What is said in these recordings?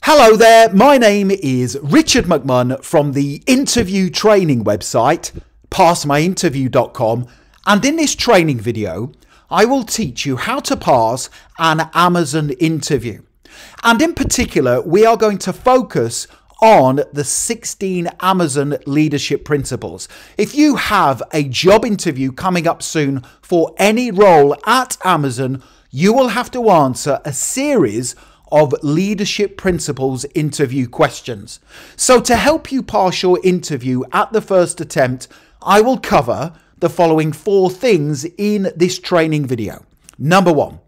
Hello there, my name is Richard McMunn from the interview training website, passmyinterview.com, and in this training video, I will teach you how to pass an Amazon interview. And in particular, we are going to focus on the 16 Amazon leadership principles. If you have a job interview coming up soon for any role at Amazon, you will have to answer a series of leadership principles interview questions. So to help you pass your interview at the first attempt, I will cover the following 4 things in this training video. Number 1,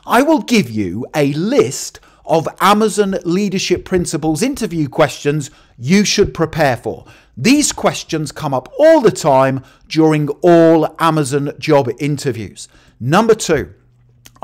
I will give you a list of Amazon leadership principles interview questions you should prepare for. These questions come up all the time during all Amazon job interviews. Number 2,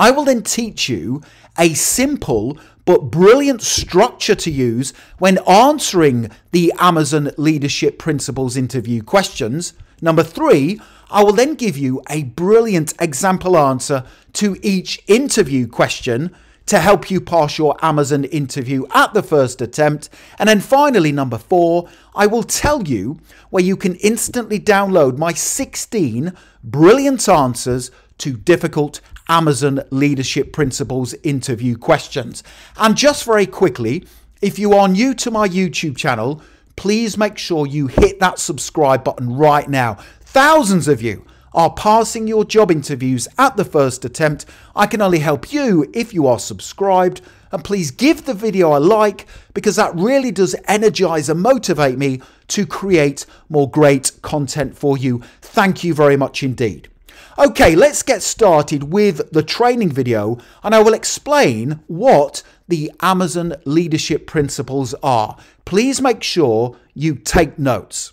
I will then teach you a simple but brilliant structure to use when answering the Amazon leadership principles interview questions. Number 3, I will then give you a brilliant example answer to each interview question to help you pass your Amazon interview at the first attempt. And then finally, number 4, I will tell you where you can instantly download my 16 brilliant answers to difficult Amazon leadership principles interview questions. And just very quickly, if you are new to my YouTube channel, please make sure you hit that subscribe button right now. Thousands of you are passing your job interviews at the first attempt. I can only help you if you are subscribed. And please give the video a like, because that really does energize and motivate me to create more great content for you. Thank you very much indeed. Okay, let's get started with the training video, and I will explain what the Amazon leadership principles are. Please make sure you take notes.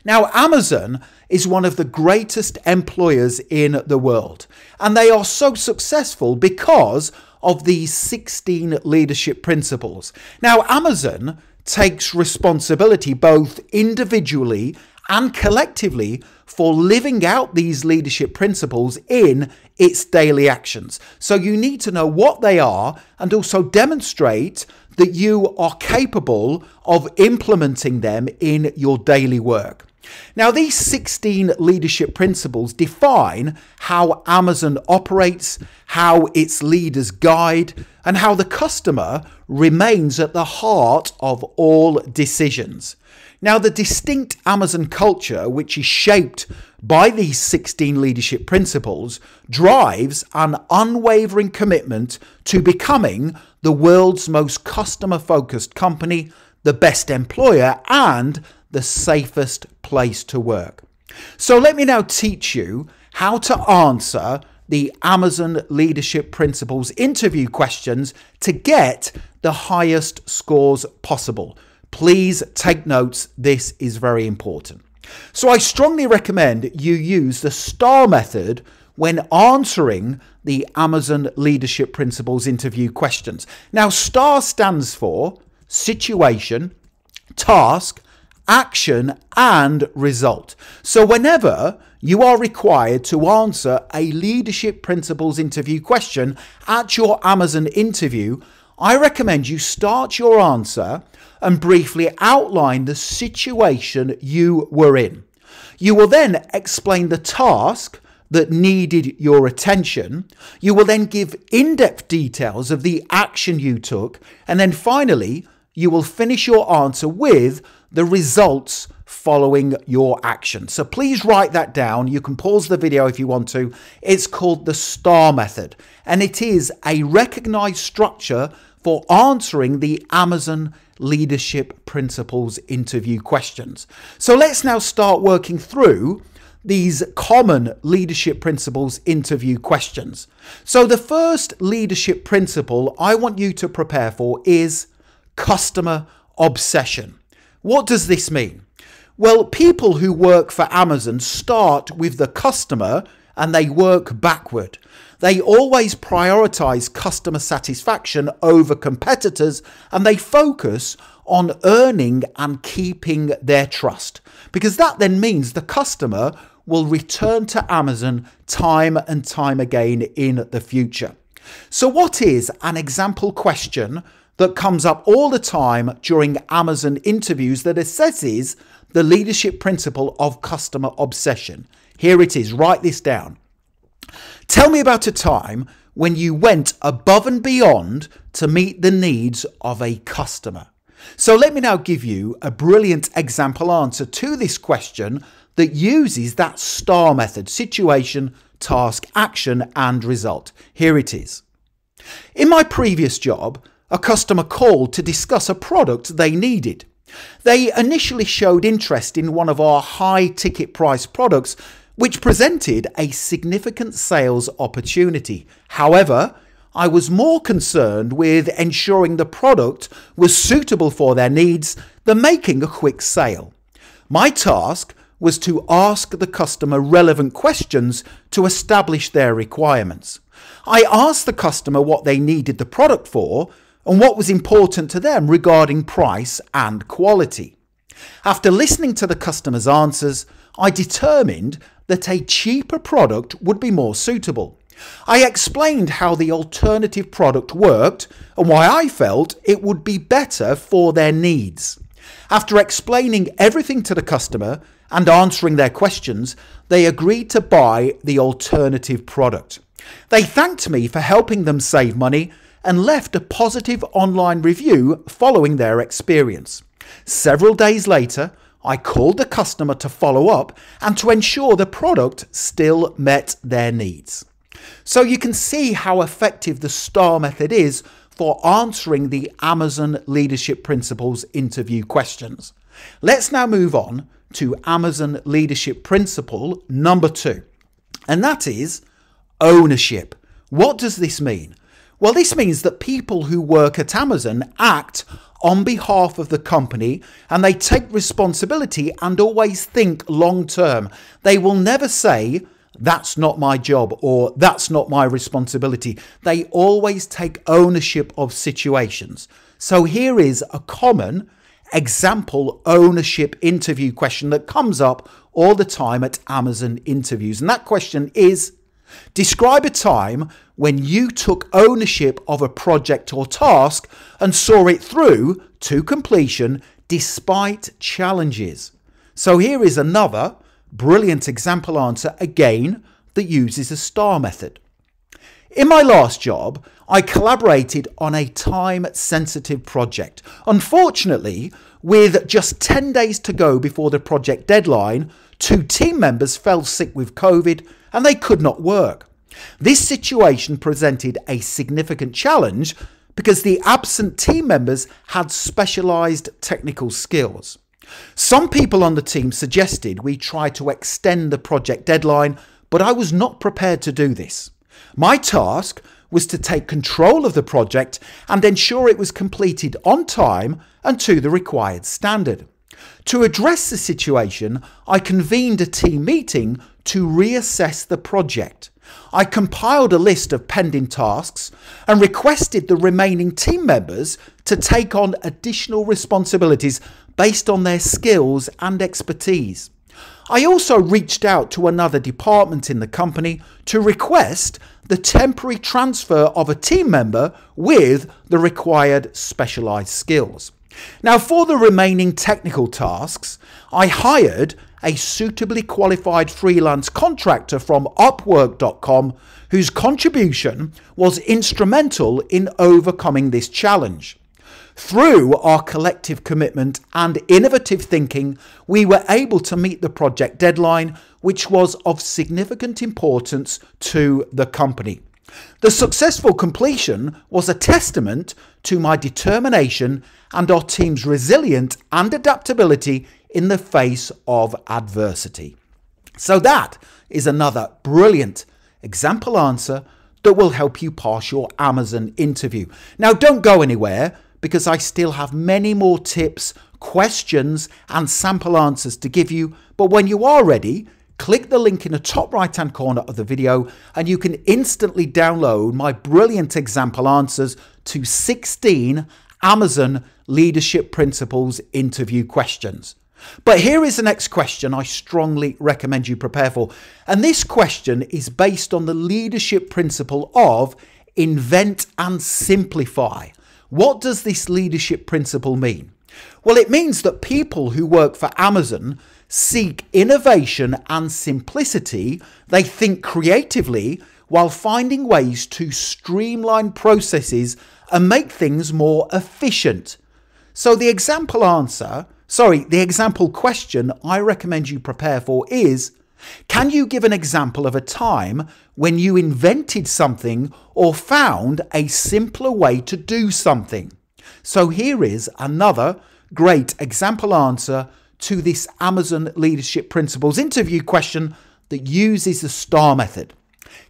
Now, Amazon is one of the greatest employers in the world, and they are so successful because of these 16 leadership principles. Now, Amazon takes responsibility both individually and collectively for living out these leadership principles in its daily actions. So you need to know what they are and also demonstrate that you are capable of implementing them in your daily work. Now, these 16 leadership principles define how Amazon operates, how its leaders guide, and how the customer remains at the heart of all decisions. Now, the distinct Amazon culture, which is shaped by these 16 leadership principles, drives an unwavering commitment to becoming the world's most customer-focused company, the best employer, and the safest place to work. So let me now teach you how to answer the Amazon leadership principles interview questions to get the highest scores possible. Please take notes. This is very important. So I strongly recommend you use the STAR method when answering the Amazon leadership principles interview questions. Now, STAR stands for situation, task, action, and result. So whenever you are required to answer a leadership principles interview question at your Amazon interview, I recommend you start your answer and briefly outline the situation you were in. You will then explain the task that needed your attention. You will then give in-depth details of the action you took. And then finally, you will finish your answer with the results following your action. So please write that down. You can pause the video if you want to. It's called the STAR method, and it is a recognized structure for answering the Amazon leadership principles interview questions. So let's now start working through these common leadership principles interview questions. So the first leadership principle I want you to prepare for is customer obsession. What does this mean? Well, people who work for Amazon start with the customer and they work backward. They always prioritize customer satisfaction over competitors, and they focus on earning and keeping their trust, because that then means the customer will return to Amazon time and time again in the future. So what is an example question that comes up all the time during Amazon interviews that assesses the leadership principle of customer obsession. Here it is, write this down. Tell me about a time when you went above and beyond to meet the needs of a customer. So let me now give you a brilliant example answer to this question that uses that STAR method: situation, task, action, and result. Here it is. In my previous job, a customer called to discuss a product they needed. They initially showed interest in one of our high ticket price products, which presented a significant sales opportunity. However, I was more concerned with ensuring the product was suitable for their needs than making a quick sale. My task was to ask the customer relevant questions to establish their requirements. I asked the customer what they needed the product for and what was important to them regarding price and quality. After listening to the customer's answers, I determined that a cheaper product would be more suitable. I explained how the alternative product worked and why I felt it would be better for their needs. After explaining everything to the customer and answering their questions, they agreed to buy the alternative product. They thanked me for helping them save money and left a positive online review following their experience. Several days later, I called the customer to follow up and to ensure the product still met their needs. So you can see how effective the STAR method is for answering the Amazon Leadership Principles interview questions. Let's now move on to Amazon Leadership Principle number 2, and that is ownership. What does this mean? Well, this means that people who work at Amazon act on behalf of the company and they take responsibility and always think long term. They will never say, "That's not my job," or "That's not my responsibility." They always take ownership of situations. So here is a common example ownership interview question that comes up all the time at Amazon interviews. And that question is, describe a time when you took ownership of a project or task and saw it through to completion despite challenges. So here is another brilliant example answer, again, that uses a STAR method. In my last job, I collaborated on a time-sensitive project. Unfortunately, with just 10 days to go before the project deadline, 2 team members fell sick with COVID and they could not work. This situation presented a significant challenge because the absent team members had specialised technical skills. Some people on the team suggested we try to extend the project deadline, but I was not prepared to do this. My task was to take control of the project and ensure it was completed on time and to the required standard. To address the situation, I convened a team meeting to reassess the project. I compiled a list of pending tasks and requested the remaining team members to take on additional responsibilities based on their skills and expertise. I also reached out to another department in the company to request the temporary transfer of a team member with the required specialised skills. Now, for the remaining technical tasks, I hired a suitably qualified freelance contractor from Upwork.com whose contribution was instrumental in overcoming this challenge. Through our collective commitment and innovative thinking, we were able to meet the project deadline, which was of significant importance to the company. The successful completion was a testament to my determination and our team's resilience and adaptability in the face of adversity. So that is another brilliant example answer that will help you pass your Amazon interview. Now, don't go anywhere, because I still have many more tips, questions, and sample answers to give you. But when you are ready, click the link in the top right-hand corner of the video and you can instantly download my brilliant example answers to 16 Amazon Leadership Principles interview questions. But here is the next question I strongly recommend you prepare for. And this question is based on the leadership principle of invent and simplify. What does this leadership principle mean? Well, it means that people who work for Amazon seek innovation and simplicity. They think creatively while finding ways to streamline processes and make things more efficient. So the example question I recommend you prepare for is, can you give an example of a time when you invented something or found a simpler way to do something? So here is another great example answer to this Amazon Leadership Principles interview question that uses the STAR method.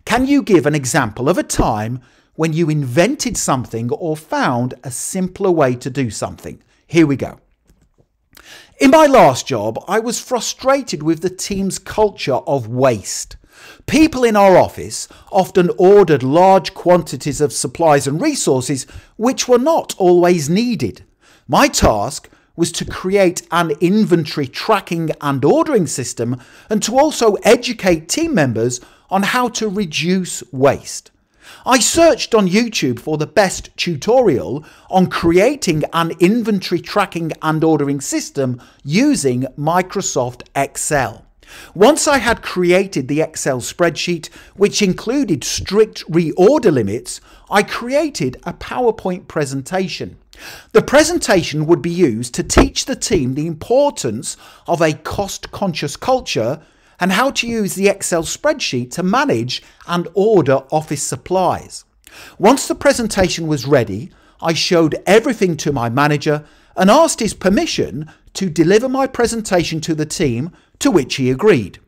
Can you give an example of a time when you invented something or found a simpler way to do something? Here we go. In my last job, I was frustrated with the team's culture of waste. People in our office often ordered large quantities of supplies and resources which were not always needed. My task was to create an inventory tracking and ordering system and to also educate team members on how to reduce waste. I searched on YouTube for the best tutorial on creating an inventory tracking and ordering system using Microsoft Excel. Once I had created the Excel spreadsheet, which included strict reorder limits, I created a PowerPoint presentation. The presentation would be used to teach the team the importance of a cost-conscious culture and how to use the Excel spreadsheet to manage and order office supplies. Once the presentation was ready, I showed everything to my manager and asked his permission to deliver my presentation to the team, to which he agreed.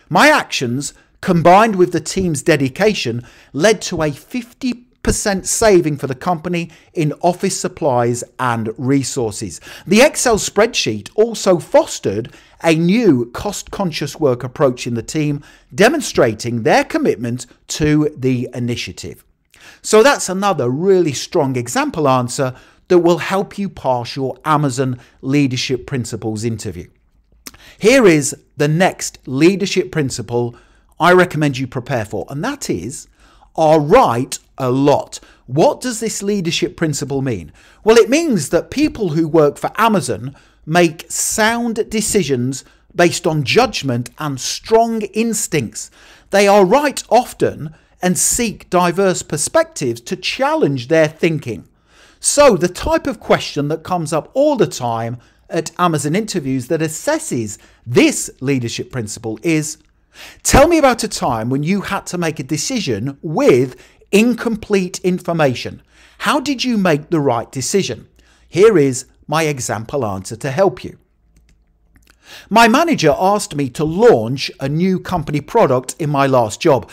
My actions, combined with the team's dedication, led to a 50% saving for the company in office supplies and resources. The Excel spreadsheet also fostered a new cost-conscious work approach in the team, demonstrating their commitment to the initiative. So that's another really strong example answer that will help you pass your Amazon Leadership Principles interview. Here is the next leadership principle I recommend you prepare for, and that is, are right a lot. What does this leadership principle mean? Well, it means that people who work for Amazon make sound decisions based on judgment and strong instincts. They are right often and seek diverse perspectives to challenge their thinking. So the type of question that comes up all the time at Amazon interviews that assesses this leadership principle is, tell me about a time when you had to make a decision with incomplete information. How did you make the right decision? Here is my example answer to help you. My manager asked me to launch a new company product in my last job.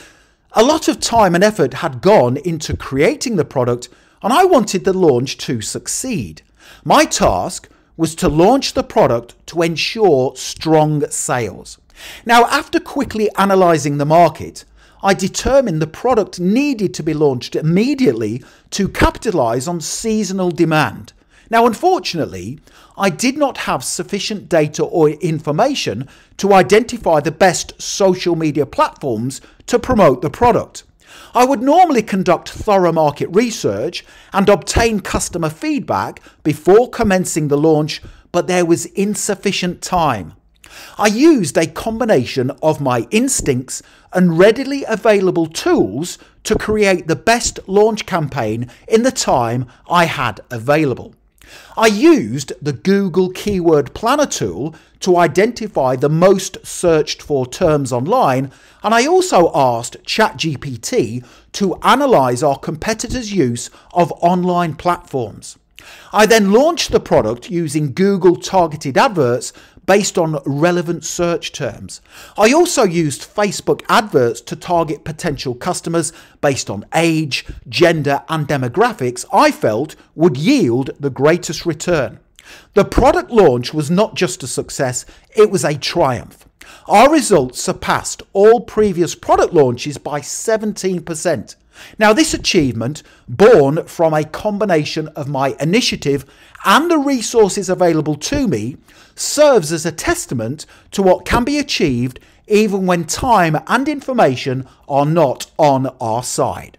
A lot of time and effort had gone into creating the product, and I wanted the launch to succeed. My task was to launch the product to ensure strong sales. Now, after quickly analysing the market, I determined the product needed to be launched immediately to capitalise on seasonal demand. Now, unfortunately, I did not have sufficient data or information to identify the best social media platforms to promote the product. I would normally conduct thorough market research and obtain customer feedback before commencing the launch, but there was insufficient time. I used a combination of my instincts and readily available tools to create the best launch campaign in the time I had available. I used the Google Keyword Planner tool to identify the most searched for terms online, and I also asked ChatGPT to analyse our competitors' use of online platforms. I then launched the product using Google targeted adverts based on relevant search terms. I also used Facebook adverts to target potential customers based on age, gender and demographics I felt would yield the greatest return. The product launch was not just a success, it was a triumph. Our results surpassed all previous product launches by 17%. Now, this achievement, born from a combination of my initiative and the resources available to me, serves as a testament to what can be achieved even when time and information are not on our side.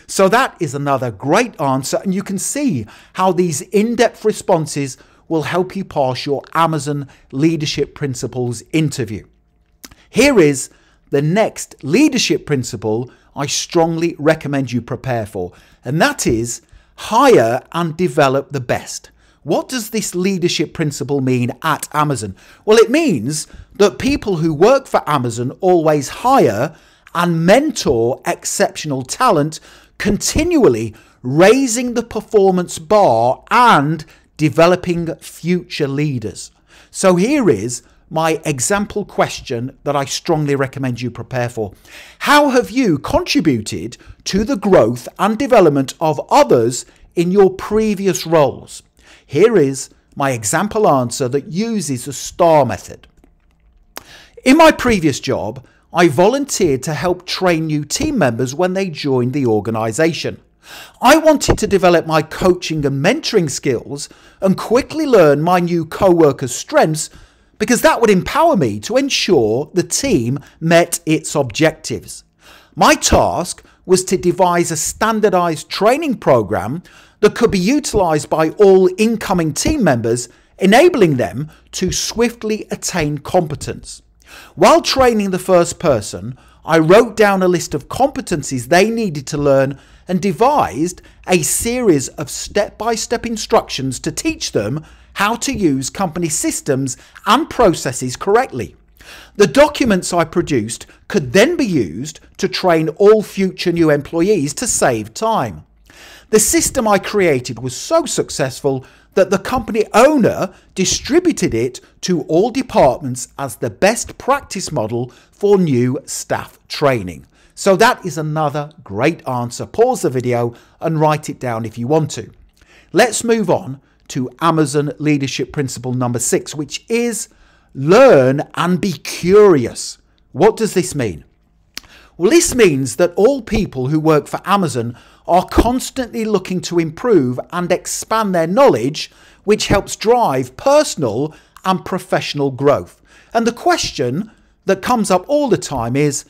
So that is another great answer, and you can see how these in-depth responses will help you pass your Amazon Leadership Principles interview. Here is the next leadership principle I strongly recommend you prepare for, and that is hire and develop the best. What does this leadership principle mean at Amazon? Well, it means that people who work for Amazon always hire and mentor exceptional talent, continually raising the performance bar and developing future leaders. So here is my example question that I strongly recommend you prepare for. How have you contributed to the growth and development of others in your previous roles? Here is my example answer that uses the STAR method. In my previous job, I volunteered to help train new team members when they joined the organisation. I wanted to develop my coaching and mentoring skills and quickly learn my new co-workers' strengths, because that would empower me to ensure the team met its objectives. My task was to devise a standardized training program that could be utilized by all incoming team members, enabling them to swiftly attain competence. While training the first person, I wrote down a list of competencies they needed to learn and devised a series of step-by-step instructions to teach them how to use company systems and processes correctly. The documents I produced could then be used to train all future new employees to save time. The system I created was so successful that the company owner distributed it to all departments as the best practice model for new staff training. So that is another great answer. Pause the video and write it down if you want to. Let's move on to Amazon leadership principle number 6, which is learn and be curious. What does this mean? Well, this means that all people who work for Amazon are constantly looking to improve and expand their knowledge, which helps drive personal and professional growth. And the question that comes up all the time is,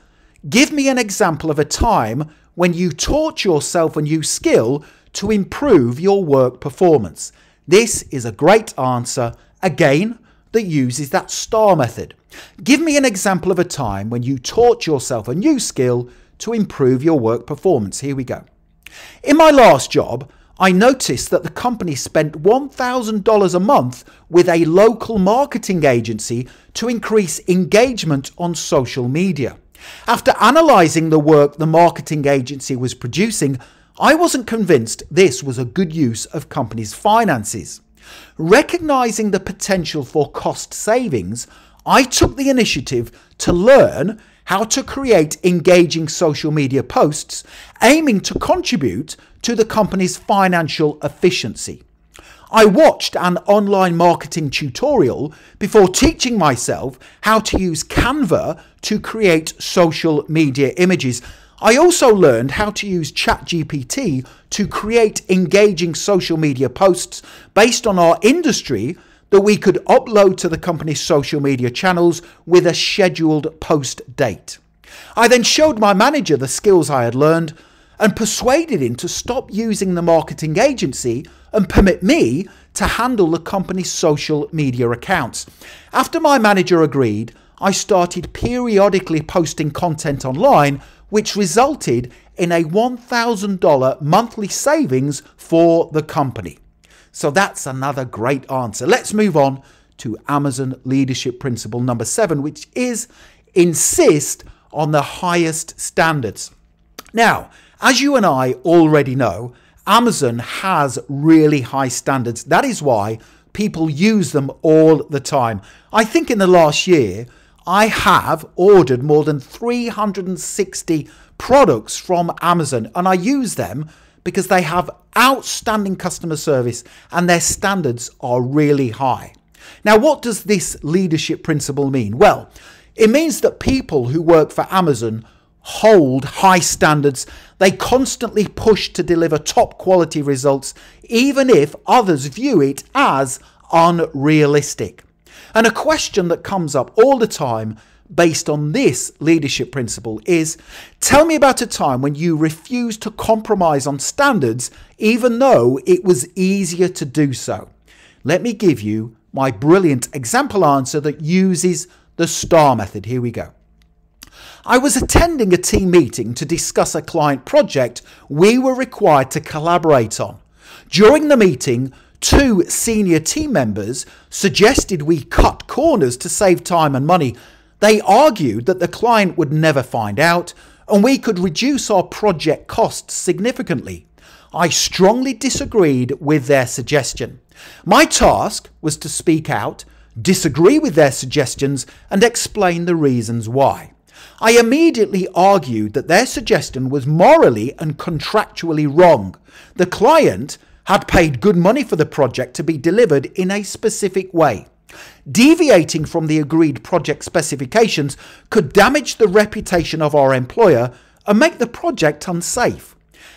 give me an example of a time when you taught yourself a new skill to improve your work performance. This is a great answer, again, that uses that STAR method. Give me an example of a time when you taught yourself a new skill to improve your work performance. Here we go. In my last job, I noticed that the company spent $1,000 a month with a local marketing agency to increase engagement on social media. After analysing the work the marketing agency was producing, I wasn't convinced this was a good use of company's finances. Recognising the potential for cost savings, I took the initiative to learn how to create engaging social media posts aiming to contribute to the company's financial efficiency. I watched an online marketing tutorial before teaching myself how to use Canva to create social media images. I also learned how to use ChatGPT to create engaging social media posts based on our industry that we could upload to the company's social media channels with a scheduled post date. I then showed my manager the skills I had learned and persuaded him to stop using the marketing agency and permit me to handle the company's social media accounts. After my manager agreed, I started periodically posting content online, which resulted in a $1,000 monthly savings for the company. So that's another great answer. Let's move on to Amazon leadership principle number 7, which is insist on the highest standards. Now, as you and I already know, Amazon has really high standards. That is why people use them all the time. I think in the last year, I have ordered more than 360 products from Amazon, and I use them because they have outstanding customer service and their standards are really high. Now, what does this leadership principle mean? Well, it means that people who work for Amazon hold high standards. They constantly push to deliver top quality results, even if others view it as unrealistic. And a question that comes up all the time based on this leadership principle is, tell me about a time when you refused to compromise on standards even though it was easier to do so. Let me give you my brilliant example answer that uses the STAR method. Here we go. I was attending a team meeting to discuss a client project we were required to collaborate on. During the meeting, 2 senior team members suggested we cut corners to save time and money. They argued that the client would never find out and we could reduce our project costs significantly. I strongly disagreed with their suggestion. My task was to speak out, disagree with their suggestions, and explain the reasons why. I immediately argued that their suggestion was morally and contractually wrong. The client had paid good money for the project to be delivered in a specific way. Deviating from the agreed project specifications could damage the reputation of our employer and make the project unsafe.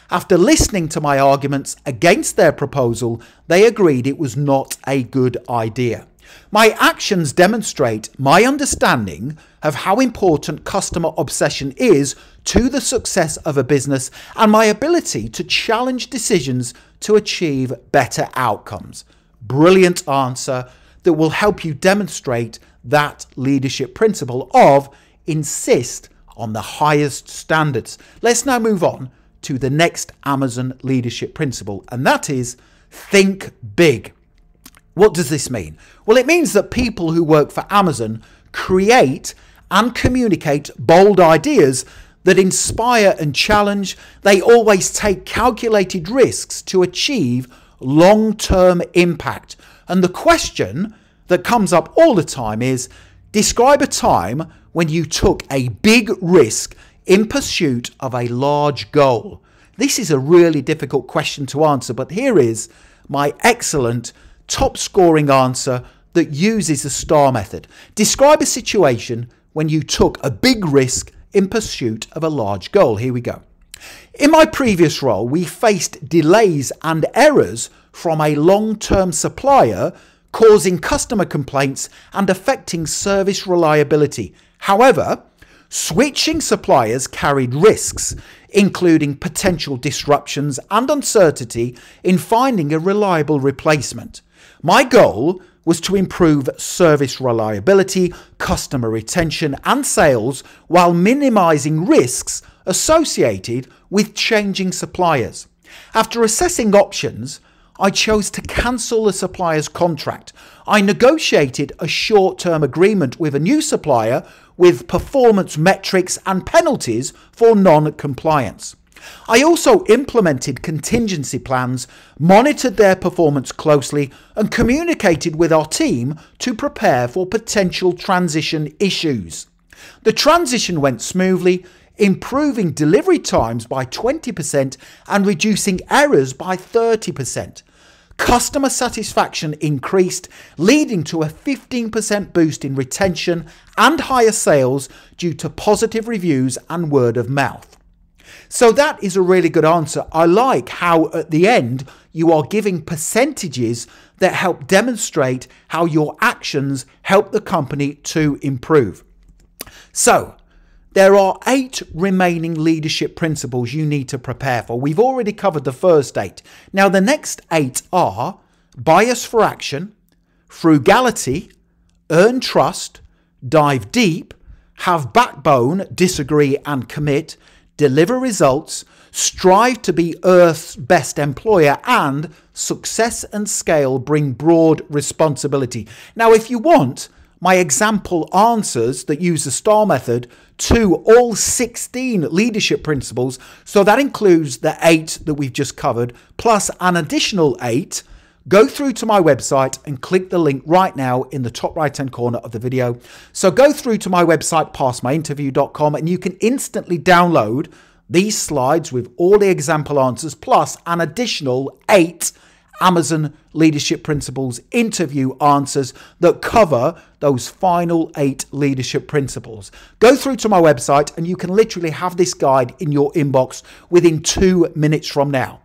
After listening to my arguments against their proposal, they agreed it was not a good idea. My actions demonstrate my understanding of how important customer obsession is to the success of a business and my ability to challenge decisions to achieve better outcomes. Brilliant answer that will help you demonstrate that leadership principle of insist on the highest standards. Let's now move on to the next Amazon leadership principle, and that is think big. What does this mean? Well, it means that people who work for Amazon create and communicate bold ideas that inspire and challenge. They always take calculated risks to achieve long-term impact. And the question that comes up all the time is, describe a time when you took a big risk in pursuit of a large goal. This is a really difficult question to answer, but here is my excellent top scoring answer that uses the STAR method. Describe a situation when you took a big risk in pursuit of a large goal. Here we go. In my previous role, we faced delays and errors from a long-term supplier, causing customer complaints and affecting service reliability. However, switching suppliers carried risks, including potential disruptions and uncertainty in finding a reliable replacement. My goal was to improve service reliability, customer retention, and sales while minimizing risks associated with changing suppliers. After assessing options, I chose to cancel the supplier's contract. I negotiated a short-term agreement with a new supplier with performance metrics and penalties for non-compliance. I also implemented contingency plans, monitored their performance closely, and communicated with our team to prepare for potential transition issues. The transition went smoothly, improving delivery times by 20% and reducing errors by 30%. Customer satisfaction increased, leading to a 15% boost in retention and higher sales due to positive reviews and word of mouth. So that is a really good answer. I like how at the end you are giving percentages that help demonstrate how your actions help the company to improve. So there are 8 remaining leadership principles you need to prepare for. We've already covered the first 8. Now the next 8 are bias for action, frugality, earn trust, dive deep, have backbone, disagree and commit, deliver results, strive to be Earth's best employer, and success and scale bring broad responsibility. Now, if you want my example answers that use the STAR method to all 16 leadership principles, so that includes the 8 that we've just covered, plus an additional 8, go through to my website and click the link right now in the top right hand corner of the video. So go through to my website, passmyinterview.com, and you can instantly download these slides with all the example answers plus an additional 8 Amazon Leadership Principles interview answers that cover those final 8 leadership principles. Go through to my website and you can literally have this guide in your inbox within 2 minutes from now.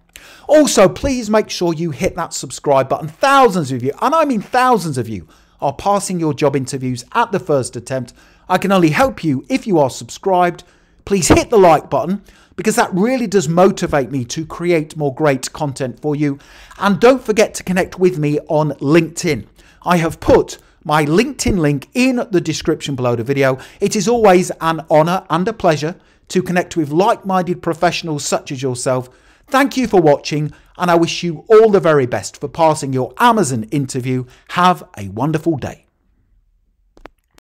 Also, please make sure you hit that subscribe button. Thousands of you, and I mean thousands of you, are passing your job interviews at the first attempt. I can only help you if you are subscribed. Please hit the like button because that really does motivate me to create more great content for you. And don't forget to connect with me on LinkedIn. I have put my LinkedIn link in the description below the video. It is always an honor and a pleasure to connect with like-minded professionals such as yourself. Thank you for watching, and I wish you all the very best for passing your Amazon interview. Have a wonderful day.